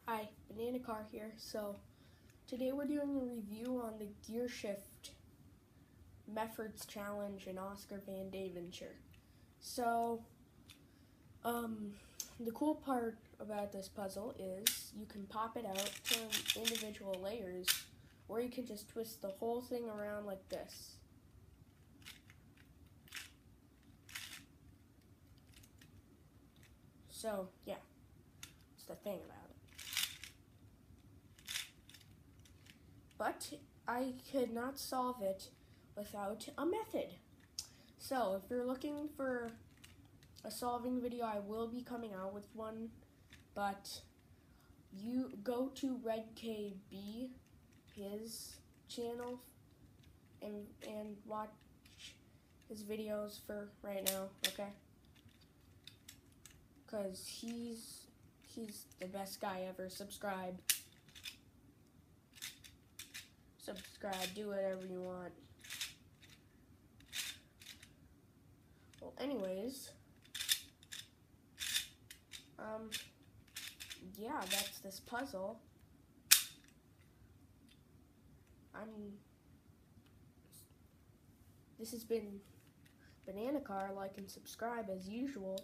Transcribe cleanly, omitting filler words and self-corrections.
Hi, Banana Car here. So today we're doing a review on the gear shift Meffords challenge in Oscar Van Devonshire. So the cool part about this puzzle is you can pop it out to individual layers, or you can just twist the whole thing around like this. So yeah, it's the thing about it. But I could not solve it without a method. So if you're looking for a solving video, I will be coming out with one, but you go to reveiw, his channel, and watch his videos for right now, okay? Because he's the best guy ever. Subscribe, do whatever you want. Well, anyways, yeah, that's this puzzle. This has been Banana Car. Like and subscribe as usual.